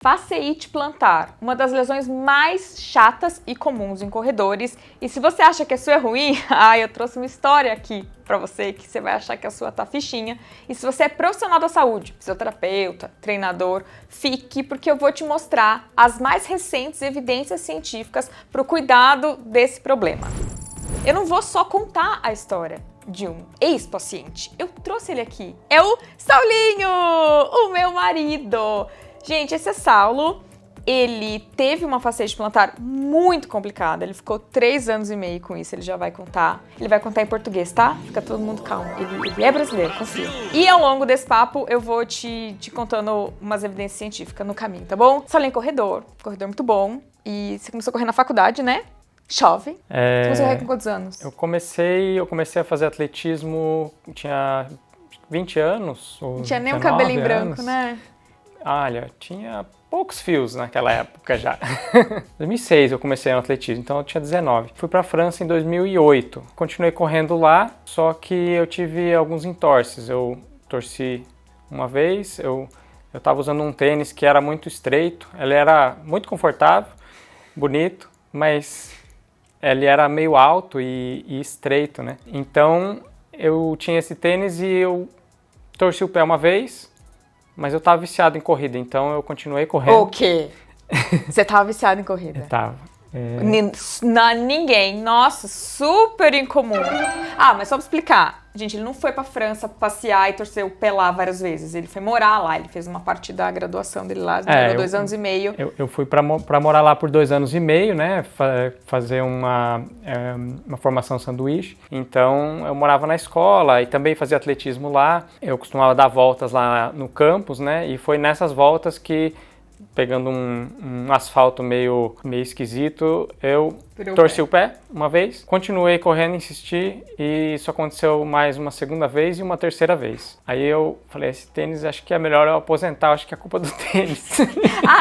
Fasciite plantar, uma das lesões mais chatas e comuns em corredores. E se você acha que a sua é ruim, eu trouxe uma história aqui pra você que você vai achar que a sua tá fichinha. E se você é profissional da saúde, fisioterapeuta, treinador, fique porque eu vou te mostrar as mais recentes evidências científicas pro cuidado desse problema. Eu não vou só contar a história de um ex-paciente, eu trouxe ele aqui. É o Saulinho, o meu marido. Gente, esse é Saulo, ele teve uma fasciite plantar muito complicada, ele ficou 3 anos e meio com isso, ele já vai contar. Ele vai contar em português, tá? Fica todo mundo calmo, ele é brasileiro, confia. E ao longo desse papo eu vou te contando umas evidências científicas no caminho, tá bom? Saulinho é corredor muito bom, e você começou a correr na faculdade, né? Chove. Você começou a correr com quantos anos? Eu comecei a fazer atletismo, tinha 20 anos, ou não tinha nem um 19 cabelinho branco, né? Olha, tinha poucos fios naquela época já. Em 2006 eu comecei no atletismo, então eu tinha 19. Fui para a França em 2008. Continuei correndo lá, só que eu tive alguns entorses. Eu torci uma vez, eu estava usando um tênis que era muito estreito. Ele era muito confortável, bonito, mas ele era meio alto e estreito, né? Então eu tinha esse tênis e eu torci o pé uma vez. Mas eu tava viciado em corrida, então eu continuei correndo. O quê? Você tava viciado em corrida? Eu tava. Ninguém. Nossa, super incomum. Mas só pra explicar. Gente, ele não foi pra França passear e torcer o pé lá várias vezes. Ele foi morar lá. Ele fez uma parte da graduação dele lá. Morou 2 anos e meio. Eu fui pra morar lá por 2 anos e meio, né? Fazer uma formação sanduíche. Então, eu morava na escola e também fazia atletismo lá. Eu costumava dar voltas lá no campus, né? E foi nessas voltas que, pegando um asfalto meio esquisito, eu torci o pé uma vez, continuei correndo, insisti, e isso aconteceu mais uma segunda vez e uma terceira vez. Aí eu falei, esse tênis acho que é melhor eu aposentar, acho que é culpa do tênis.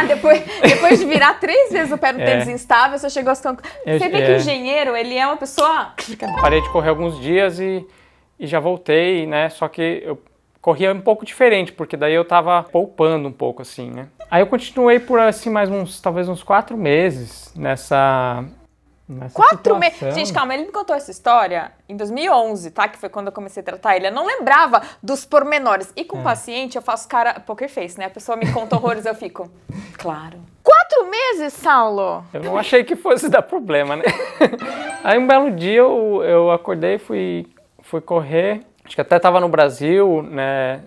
Depois de virar 3 vezes o pé no tênis instável, você chegou a... Você vê que o engenheiro, ele é uma pessoa... Parei de correr alguns dias e já voltei, né, só que eu corria um pouco diferente, porque daí eu tava poupando um pouco, assim, né. Aí eu continuei por, assim, talvez uns 4 meses nessa 4 meses? Gente, calma, ele me contou essa história em 2011, tá? Que foi quando eu comecei a tratar ele. Eu não lembrava dos pormenores. E com o paciente, eu faço cara poker face, né? A pessoa me conta horrores, eu fico... Claro. 4 meses, Saulo? Eu não achei que fosse dar problema, né? Aí um belo dia eu acordei, fui correr. Acho que até estava no Brasil, né?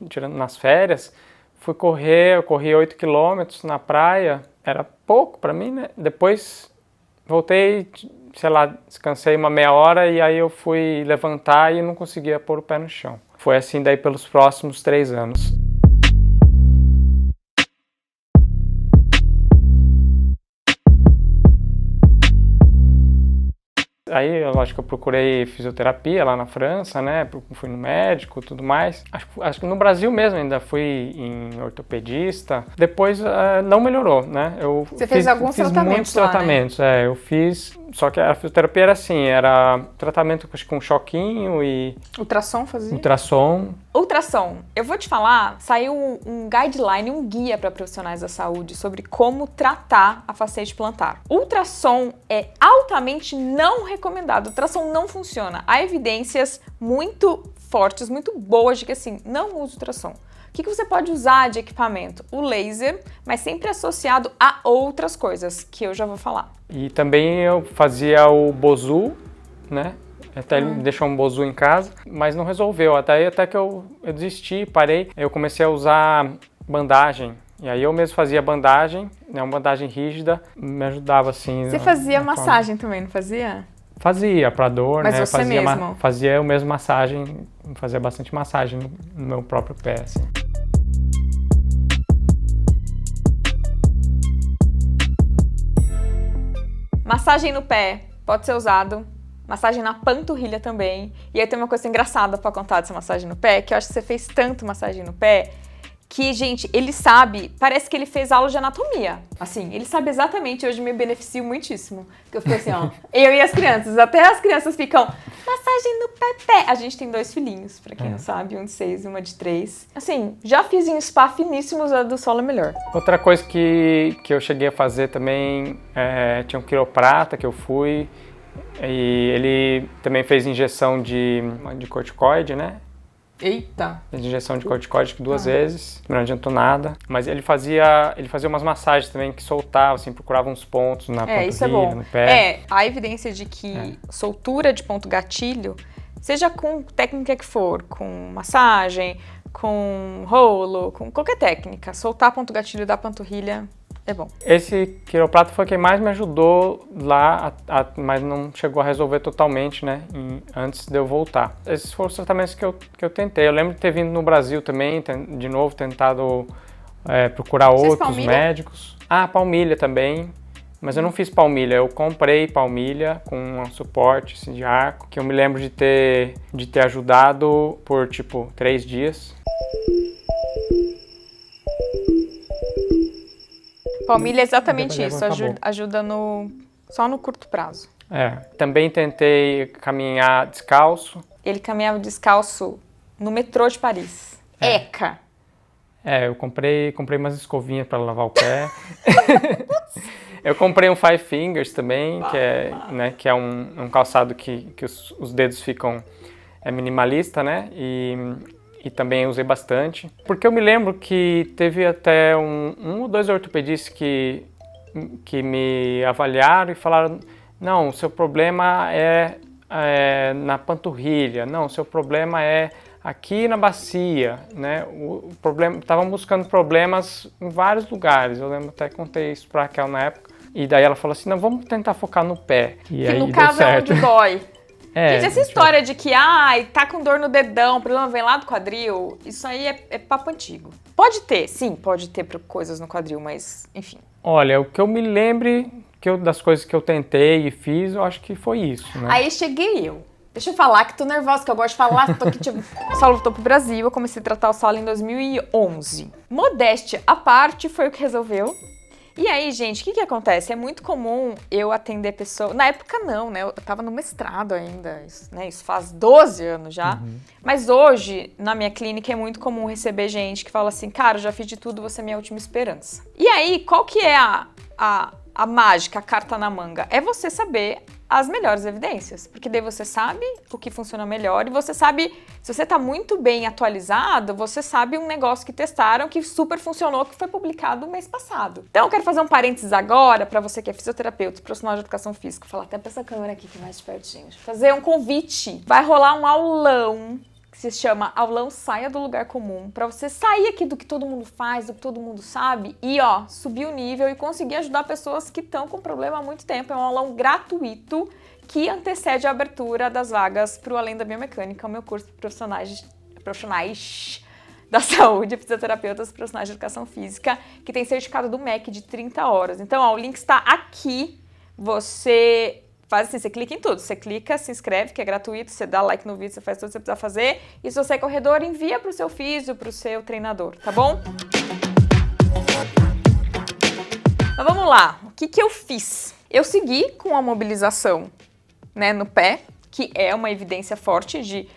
Tirando nas férias. Fui correr, eu corri 8 quilômetros na praia. Era pouco pra mim, né? Depois... voltei, sei lá, descansei uma meia hora e aí eu fui levantar e não conseguia pôr o pé no chão. Foi assim daí pelos próximos 3 anos. Aí, lógico, eu procurei fisioterapia lá na França, né? Fui no médico e tudo mais. Acho que no Brasil mesmo ainda fui em ortopedista. Depois não melhorou, né? Você fez alguns tratamentos muitos tratamentos, né? Eu fiz... Só que a fisioterapia era assim, era tratamento com choquinho e... Ultrassom fazia? Ultrassom. Eu vou te falar, saiu um guideline, um guia para profissionais da saúde sobre como tratar a fasciite plantar. Ultrassom é altamente não recomendado, ultrassom não funciona. Há evidências muito fortes, muito boas de que assim, não use ultrassom. O que você pode usar de equipamento? O laser, mas sempre associado a outras coisas, que eu já vou falar. E também eu fazia o Bosu, né? Até ele deixou um Bosu em casa, mas não resolveu. Até que eu desisti, parei. Eu comecei a usar bandagem. E aí eu mesmo fazia bandagem, né? Uma bandagem rígida, me ajudava assim. Você fazia massagem também, não fazia? Fazia, pra dor, mas né? Você mesmo? Fazia eu mesmo massagem, fazia bastante massagem no meu próprio pé, assim. Massagem no pé pode ser usado, massagem na panturrilha também. E aí tem uma coisa engraçada pra contar dessa massagem no pé, que eu acho que você fez tanto massagem no pé que, gente, ele sabe, parece que ele fez aula de anatomia. Assim, ele sabe exatamente, hoje me beneficio muitíssimo. Porque eu fico assim, ó, eu e as crianças, até as crianças ficam, massagem no pé. A gente tem 2 filhinhos, pra quem não sabe, um de 6 e uma de 3. Assim, já fiz em spa finíssimos, a do solo é melhor. Outra coisa que eu cheguei a fazer também, tinha um quiroprata que eu fui, e ele também fez injeção de corticoide, né? Eita! Injeção de corticoide 2 vezes, não adiantou nada. Mas ele fazia umas massagens também que soltava, assim, procurava uns pontos na panturrilha, no pé. A evidência de que soltura de ponto gatilho, seja com técnica que for, com massagem, com rolo, com qualquer técnica, soltar ponto gatilho da panturrilha é bom. Esse quiroprata foi quem mais me ajudou lá, mas não chegou a resolver totalmente, né, antes de eu voltar. Esses foram os tratamentos que eu tentei. Eu lembro de ter vindo no Brasil também, de novo, tentado procurar outros médicos. Palmilha também, mas eu não fiz palmilha. Eu comprei palmilha com um suporte assim, de arco, que eu me lembro de ter ajudado por, 3 dias. Palmilha é exatamente isso, ajuda só no curto prazo. Também tentei caminhar descalço. Ele caminhava descalço no metrô de Paris. Eca! Eu comprei umas escovinhas para lavar o pé. Eu comprei um Five Fingers também, que é um calçado que os dedos ficam minimalista, né? E também usei bastante. Porque eu me lembro que teve até um ou 2 ortopedistas que me avaliaram e falaram: não, o seu problema é na panturrilha, não, o seu problema é aqui na bacia, né? O problema, estavam buscando problemas em vários lugares. Eu lembro, até contei isso pra Raquel na época. E daí ela falou assim: não, vamos tentar focar no pé. E aí no caso é onde dói. Gente, essa história de que, tá com dor no dedão, o problema vem lá do quadril, isso aí é papo antigo. Pode ter, sim, pode ter coisas no quadril, mas, enfim. Olha, o que eu me lembre das coisas que eu tentei e fiz, eu acho que foi isso, né? Aí cheguei eu. Deixa eu falar que tô nervosa, que eu gosto de falar, tô aqui, o Saulo voltou pro Brasil, eu comecei a tratar o Saulo em 2011. Modéstia à parte foi o que resolveu. E aí, gente, o que acontece? É muito comum eu atender pessoas... Na época não, né? Eu tava no mestrado ainda, isso faz 12 anos já. Mas hoje, na minha clínica, é muito comum receber gente que fala assim: cara, eu já fiz de tudo, você é minha última esperança. E aí, qual que é a mágica, a carta na manga? É você saber as melhores evidências, porque daí você sabe o que funciona melhor e você sabe, se você tá muito bem atualizado, você sabe um negócio que testaram que super funcionou, que foi publicado no mês passado. Então eu quero fazer um parênteses agora para você que é fisioterapeuta, profissional de educação física, falar até pra essa câmera aqui que é mais pertinho, fazer um convite. Vai rolar um aulão que se chama Aulão Saia do Lugar Comum, para você sair aqui do que todo mundo faz, do que todo mundo sabe e, subir o nível e conseguir ajudar pessoas que estão com problema há muito tempo. É um aulão gratuito que antecede a abertura das vagas para o Além da Biomecânica, o meu curso de profissionais da saúde, fisioterapeutas, profissionais de educação física, que tem certificado do MEC de 30 horas. Então, o link está aqui, você... Faz assim, você clica em tudo, você clica, se inscreve, que é gratuito, você dá like no vídeo, você faz tudo que você precisa fazer, e se você é corredor, envia pro seu físio, pro seu treinador, tá bom? Mas vamos lá, o que eu fiz? Eu segui com a mobilização, né, no pé, que é uma evidência forte de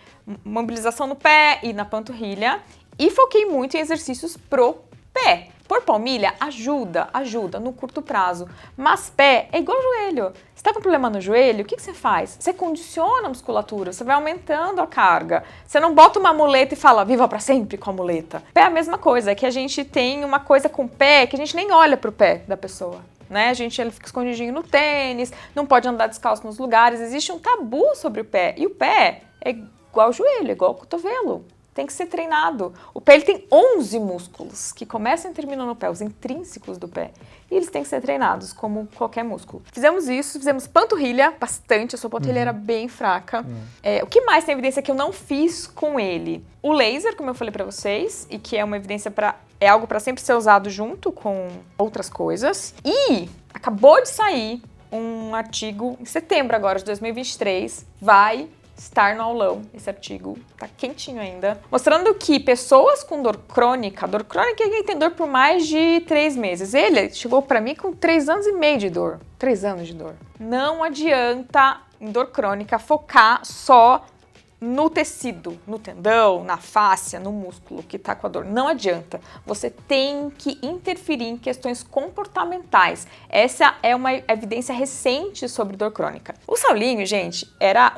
mobilização no pé e na panturrilha, e foquei muito em exercícios pro pé. Por palmilha, ajuda no curto prazo. Mas pé é igual joelho. Você tá com problema no joelho, o que você faz? Você condiciona a musculatura, você vai aumentando a carga. Você não bota uma muleta e fala, viva pra sempre com a muleta. Pé é a mesma coisa, é que a gente tem uma coisa com o pé que a gente nem olha pro pé da pessoa. Né? Ele fica escondidinho no tênis, não pode andar descalço nos lugares. Existe um tabu sobre o pé. E o pé é igual ao joelho, é igual ao cotovelo. Tem que ser treinado. O pé ele tem 11 músculos que começam e terminam no pé, os intrínsecos do pé. E eles têm que ser treinados como qualquer músculo. Fizemos isso, fizemos panturrilha bastante, a sua panturrilha era bem fraca. O que mais tem evidência que eu não fiz com ele? O laser, como eu falei pra vocês, e que é uma evidência é algo para sempre ser usado junto com outras coisas. E acabou de sair um artigo em setembro agora de 2023, vai estar no aulão. Esse artigo tá quentinho ainda. Mostrando que pessoas com dor crônica é quem tem dor por mais de 3 meses. Ele chegou pra mim com 3 anos e meio de dor. 3 anos de dor. Não adianta, em dor crônica, focar só no tecido, no tendão, na fáscia, no músculo que tá com a dor. Não adianta. Você tem que interferir em questões comportamentais. Essa é uma evidência recente sobre dor crônica. O Saulinho, gente, era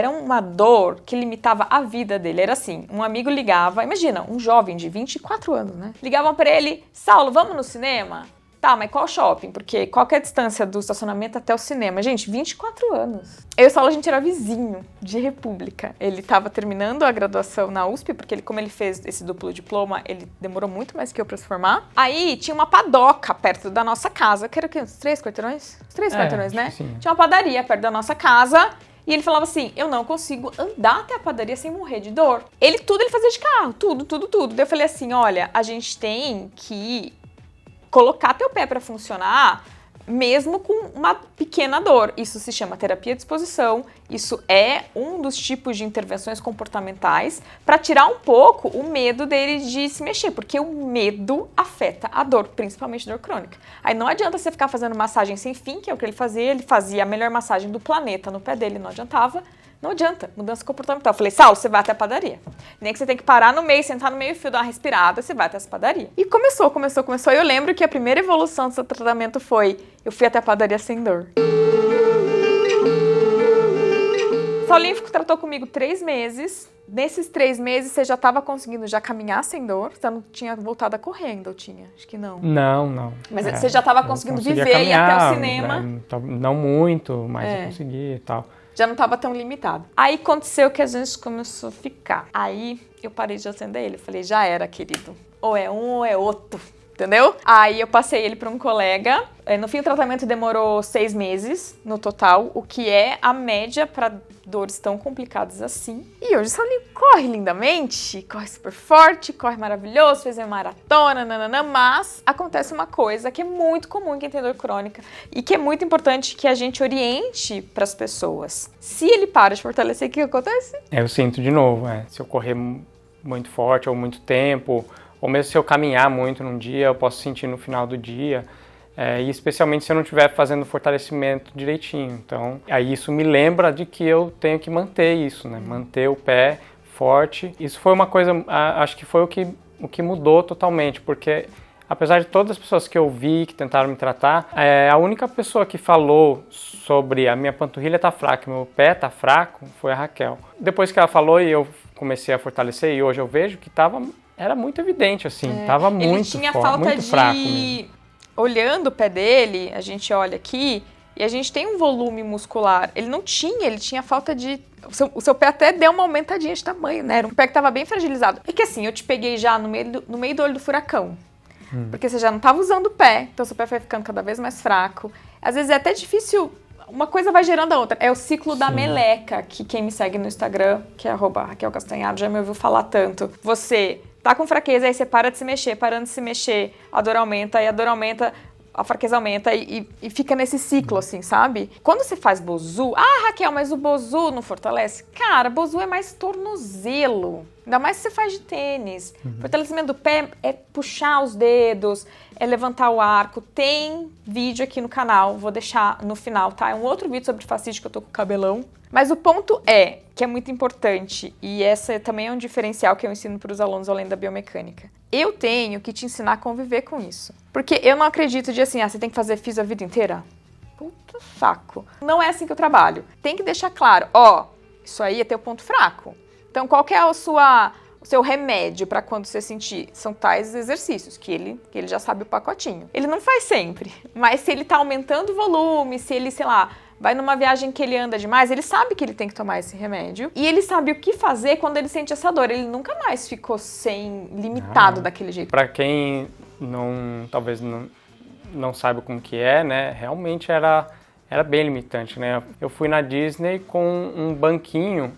uma dor que limitava a vida dele. Era assim, um amigo ligava, imagina, um jovem de 24 anos, né? Ligavam pra ele, Saulo, vamos no cinema? Tá, mas qual shopping? Porque qual que é a distância do estacionamento até o cinema? Gente, 24 anos. Eu e o Saulo, a gente era vizinho de República. Ele tava terminando a graduação na USP, porque como ele fez esse duplo diploma, ele demorou muito mais que eu pra se formar. Aí tinha uma padoca perto da nossa casa, que era o quê? Uns 3 quarteirões? Uns 3 quarteirões, né? Sim. Tinha uma padaria perto da nossa casa. E ele falava assim, eu não consigo andar até a padaria sem morrer de dor. Ele fazia de carro, tudo. Daí eu falei assim, olha, a gente tem que colocar teu pé para funcionar mesmo com uma pequena dor. Isso se chama terapia de exposição. Isso é um dos tipos de intervenções comportamentais para tirar um pouco o medo dele de se mexer, porque o medo afeta a dor, principalmente dor crônica. Aí não adianta você ficar fazendo massagem sem fim, que é o que ele fazia a melhor massagem do planeta no pé dele, não adiantava. Não adianta, mudança comportamental. Eu falei, Saulo, você vai até a padaria. Nem que você tem que parar no meio, sentar no meio fio, dar uma respirada, você vai até essa padaria. E começou. E eu lembro que a primeira evolução do seu tratamento foi, eu fui até a padaria sem dor. Saulinho tratou comigo 3 meses. Nesses 3 meses, você já estava conseguindo já caminhar sem dor? Você não tinha voltado a correr ainda, ou tinha? Acho que não. Não. Mas você já estava conseguindo viver e ir até o cinema? Não muito, mas eu consegui e tal. Já não estava tão limitado. Aí aconteceu que a gente começou a ficar. Aí eu parei de atender ele. Falei, já era, querido. Ou é um ou é outro. Entendeu? Aí eu passei ele para um colega. No fim, o tratamento demorou 6 meses no total, o que é a média para dores tão complicadas assim. E hoje o Saulinho corre lindamente, corre super forte, corre maravilhoso, fez uma maratona, mas acontece uma coisa que é muito comum em quem tem dor crônica e que é muito importante que a gente oriente para as pessoas. Se ele para de fortalecer, o que acontece? Eu sinto de novo, se eu correr muito forte ou muito tempo, ou mesmo se eu caminhar muito num dia, eu posso sentir no final do dia. E especialmente se eu não estiver fazendo fortalecimento direitinho. Então, aí isso me lembra de que eu tenho que manter isso, né? Manter o pé forte. Isso foi uma coisa, acho que foi o que mudou totalmente, porque apesar de todas as pessoas que eu vi, que tentaram me tratar, a única pessoa que falou sobre a minha panturrilha tá fraca, meu pé tá fraco, foi a Raquel. Depois que ela falou e eu comecei a fortalecer, e hoje eu vejo que era muito evidente, assim, tava muito ele tinha forte, falta muito fraco mesmo. Olhando o pé dele, a gente olha aqui e a gente tem um volume muscular. Ele não tinha, ele tinha falta de... O seu pé até deu uma aumentadinha de tamanho, né? Era um pé que tava bem fragilizado. É que assim, eu te peguei já no meio do olho do furacão. Porque você já não tava usando o pé, então seu pé foi ficando cada vez mais fraco. Às vezes é até difícil, uma coisa vai gerando a outra. É o ciclo da meleca, que quem me segue no Instagram, que é @RaquelCastanhado, já me ouviu falar tanto. Você tá com fraqueza, aí você para de se mexer, parando de se mexer, a dor aumenta, e a dor aumenta, a fraqueza aumenta e fica nesse ciclo, assim, sabe? Quando você faz Bosu, Raquel, mas o Bosu não fortalece? Cara, Bosu é mais tornozelo, ainda mais se você faz de tênis. Fortalecimento do pé é puxar os dedos, é levantar o arco. Tem vídeo aqui no canal, vou deixar no final, tá? É um outro vídeo sobre fascite que eu tô com o cabelão. Mas o ponto é, que é muito importante, e essa também é um diferencial que eu ensino para os alunos além da biomecânica. Eu tenho que te ensinar a conviver com isso. Porque eu não acredito de assim, você tem que fazer fisio a vida inteira. Puta saco. Não é assim que eu trabalho. Tem que deixar claro, isso aí é teu ponto fraco. Então, qual que é o seu remédio para quando você sentir? São tais exercícios, que ele já sabe o pacotinho. Ele não faz sempre, mas se ele tá aumentando o volume, se ele, sei lá, vai numa viagem que ele anda demais, ele sabe que ele tem que tomar esse remédio. E ele sabe o que fazer quando ele sente essa dor. Ele nunca mais ficou limitado daquele jeito. Para quem talvez não saiba como que é, né? Realmente era bem limitante, né? Eu fui na Disney com um banquinho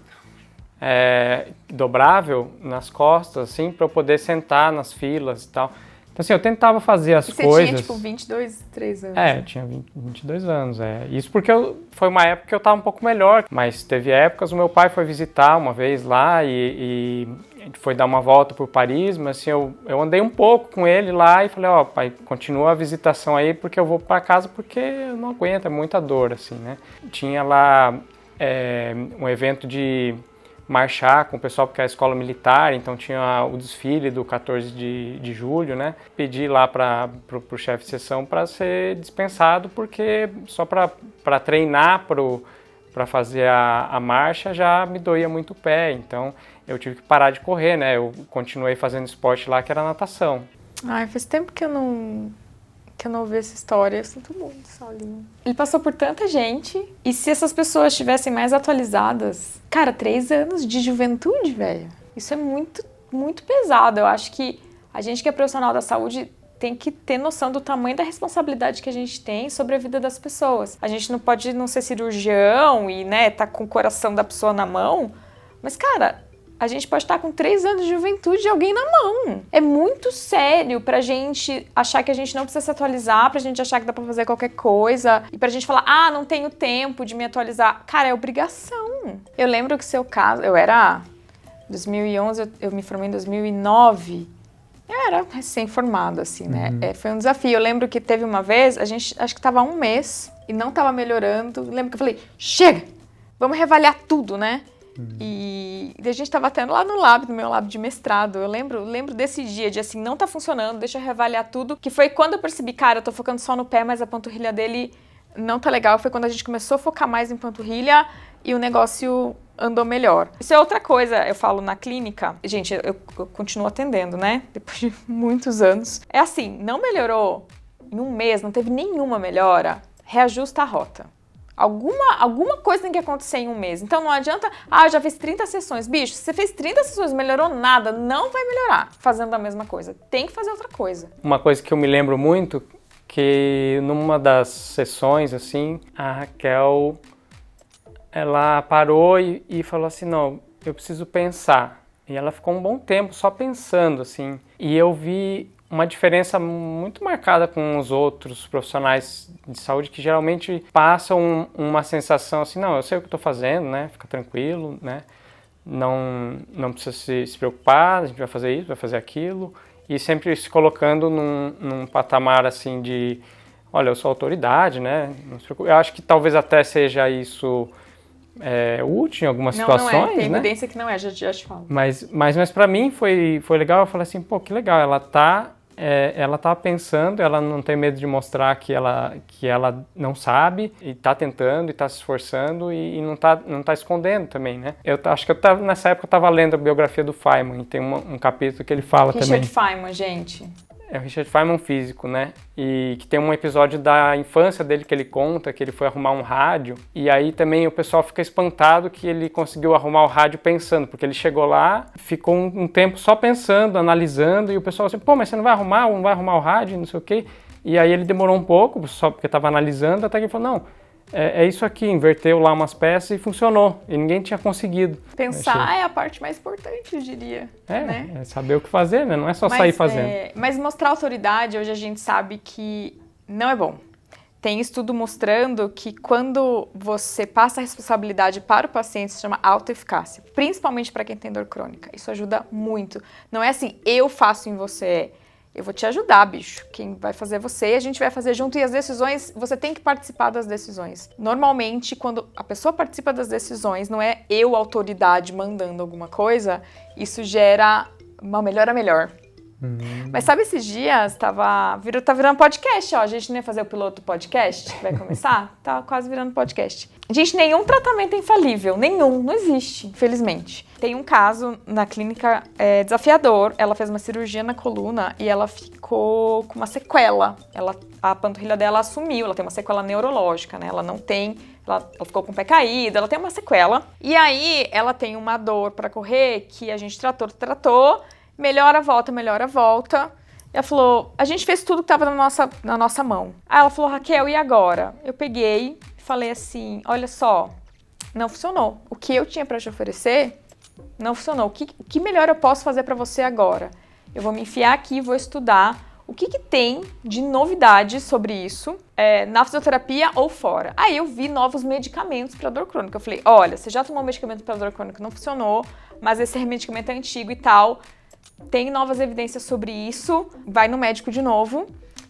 dobrável nas costas, assim, para eu poder sentar nas filas e tal. Então, assim, eu tentava fazer as você coisas... Você tinha, tipo, 22, 3 anos. Eu tinha 22 anos, Isso porque foi uma época que eu tava um pouco melhor, mas teve épocas, o meu pai foi visitar uma vez lá e foi dar uma volta por Paris, mas assim, eu andei um pouco com ele lá e falei, pai, continua a visitação aí porque eu vou para casa porque eu não aguento, é muita dor, assim, né? Tinha lá um evento de marchar com o pessoal porque é a escola militar, então tinha o desfile do 14 de julho, né? Pedi lá para o chefe de seção para ser dispensado porque só para treinar para fazer a marcha já me doía muito o pé, então eu tive que parar de correr, né? Eu continuei fazendo esporte lá que era natação. Ai, faz tempo que eu não ouvi essa história, eu sinto muito, Saulinho. Ele passou por tanta gente, e se essas pessoas estivessem mais atualizadas... Cara, 3 anos de juventude, velho. Isso é muito, muito pesado. Eu acho que a gente que é profissional da saúde tem que ter noção do tamanho da responsabilidade que a gente tem sobre a vida das pessoas. A gente não pode não ser cirurgião e, né, tá com o coração da pessoa na mão, mas, cara... A gente pode estar com 3 anos de juventude de alguém na mão. É muito sério pra gente achar que a gente não precisa se atualizar, pra gente achar que dá pra fazer qualquer coisa, e pra gente falar, não tenho tempo de me atualizar. Cara, é obrigação. Eu lembro que seu caso, eu era 2011, eu me formei em 2009, eu era recém-formada, assim, né? Foi um desafio. Eu lembro que teve uma vez, a gente, acho que tava 1 mês, e não tava melhorando. Eu lembro que eu falei, chega, vamos reavaliar tudo, né? E a gente estava até lá no meu lab de mestrado. Eu lembro desse dia, de assim, não tá funcionando, deixa eu reavaliar tudo. Que foi quando eu percebi, cara, eu tô focando só no pé, mas a panturrilha dele não tá legal. Foi quando a gente começou a focar mais em panturrilha e o negócio andou melhor. Isso é outra coisa, eu falo na clínica. Gente, eu continuo atendendo, né? Depois de muitos anos. É assim, não melhorou em 1 mês, não teve nenhuma melhora, reajusta a rota. Alguma coisa tem que acontecer em 1 mês. Então não adianta, eu já fiz 30 sessões. Bicho, se você fez 30 sessões e melhorou nada, não vai melhorar fazendo a mesma coisa. Tem que fazer outra coisa. Uma coisa que eu me lembro muito, que numa das sessões, assim, a Raquel, ela parou e falou assim, não, eu preciso pensar. E ela ficou um bom tempo só pensando, assim. E eu vi uma diferença muito marcada com os outros profissionais de saúde que geralmente passam uma sensação assim, não, eu sei o que estou fazendo, né? Fica tranquilo, né? Não precisa se preocupar, a gente vai fazer isso, vai fazer aquilo. E sempre se colocando num patamar assim de, olha, eu sou autoridade, né? Não se preocupe. Eu acho que talvez até seja isso útil em algumas situações, não é. Tem né? evidência que não é, já te falo. Mas para mim foi legal, eu falei assim, pô, que legal, ela tá pensando, ela não tem medo de mostrar que ela não sabe, e tá tentando, e tá se esforçando, e não tá escondendo também, né? Eu acho que nessa época eu tava lendo a biografia do Feynman, e tem um capítulo que ele fala também. Richard Feynman, gente. É o Richard Feynman físico, né? E que tem um episódio da infância dele que ele conta, que ele foi arrumar um rádio, e aí também o pessoal fica espantado que ele conseguiu arrumar o rádio pensando, porque ele chegou lá, ficou um tempo só pensando, analisando, e o pessoal assim, pô, mas você não vai arrumar o rádio, não sei o quê. E aí ele demorou um pouco, só porque estava analisando, até que ele falou, não, é isso aqui, inverteu lá umas peças e funcionou, e ninguém tinha conseguido. Pensar é a parte mais importante, eu diria. Né? É saber o que fazer, né? Não é só sair fazendo. Mas mostrar autoridade, hoje a gente sabe que não é bom. Tem estudo mostrando que quando você passa a responsabilidade para o paciente, se chama autoeficácia, principalmente para quem tem dor crônica. Isso ajuda muito. Não é assim, eu faço em você. Eu vou te ajudar, bicho. Quem vai fazer é você, a gente vai fazer junto, e as decisões, você tem que participar das decisões. Normalmente, quando a pessoa participa das decisões, não é eu, autoridade, mandando alguma coisa, isso gera uma melhora melhor. Mas sabe, esses dias tá virando podcast, ó. A gente não ia fazer o piloto podcast, que vai começar? Tá quase virando podcast. Gente, nenhum tratamento é infalível, nenhum, não existe, infelizmente. Tem um caso na clínica desafiador, ela fez uma cirurgia na coluna e ela ficou com uma sequela. A panturrilha dela assumiu, ela tem uma sequela neurológica, né? Ela ficou com o pé caído, ela tem uma sequela. E aí, ela tem uma dor para correr que a gente tratou, melhora a volta. Ela falou, a gente fez tudo que estava na nossa mão. Aí ela falou, Raquel, e agora? Eu peguei e falei assim, olha só, não funcionou. O que eu tinha para te oferecer não funcionou. O que melhor eu posso fazer para você agora? Eu vou me enfiar aqui e vou estudar o que tem de novidade sobre isso na fisioterapia ou fora. Aí eu vi novos medicamentos para dor crônica. Eu falei, olha, você já tomou um medicamento para dor crônica, não funcionou, mas esse medicamento é antigo e tal, tem novas evidências sobre isso, vai no médico de novo.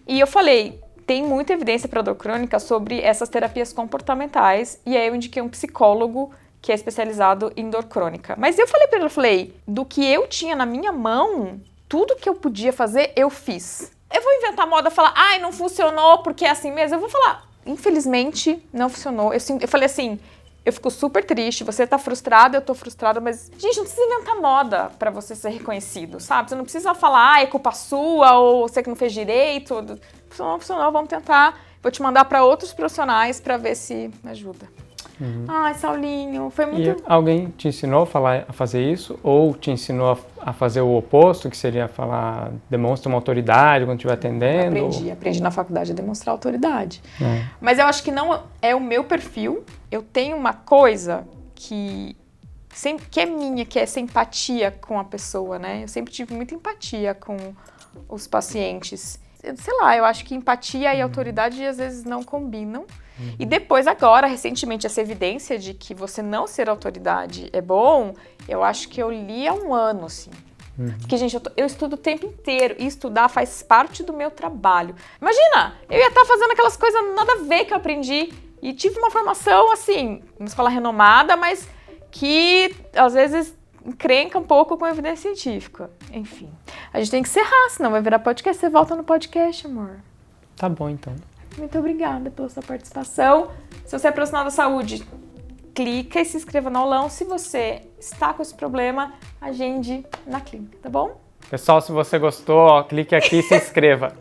E eu falei, tem muita evidência para dor crônica sobre essas terapias comportamentais, e aí eu indiquei um psicólogo que é especializado em dor crônica. Mas eu falei para ele, eu falei, do que eu tinha na minha mão, tudo que eu podia fazer, eu fiz. Eu vou inventar moda e falar, ai, não funcionou porque é assim mesmo. Eu vou falar, infelizmente, não funcionou. Eu falei assim, eu fico super triste, você tá frustrada, eu tô frustrada, mas, gente, não precisa inventar moda pra você ser reconhecido, sabe? Você não precisa falar, ah, é culpa sua, ou você que não fez direito. Não funcionou, vamos tentar. Vou te mandar pra outros profissionais pra ver se ajuda. Ai, Saulinho, foi muito... E alguém te ensinou a fazer isso? Ou te ensinou a fazer o oposto, que seria falar, demonstra uma autoridade quando estiver atendendo? Aprendi na faculdade a demonstrar autoridade. Mas eu acho que não é o meu perfil. Eu tenho uma coisa que é minha, que é essa empatia com a pessoa, né? Eu sempre tive muita empatia com os pacientes. Sei lá, eu acho que empatia e autoridade às vezes não combinam. E depois, agora, recentemente, essa evidência de que você não ser autoridade é bom, eu acho que eu li há um ano, assim. Porque, gente, eu estudo o tempo inteiro e estudar faz parte do meu trabalho. Imagina, eu ia estar fazendo aquelas coisas nada a ver que eu aprendi e tive uma formação, assim, uma escola renomada, mas que, às vezes, encrenca um pouco com a evidência científica. Enfim, a gente tem que encerrar, senão vai virar podcast. Você volta no podcast, amor. Tá bom, então. Muito obrigada pela sua participação. Se você é profissional da saúde, clica e se inscreva no aulão. Se você está com esse problema, agende na clínica, tá bom? Pessoal, se você gostou, clique aqui e se inscreva.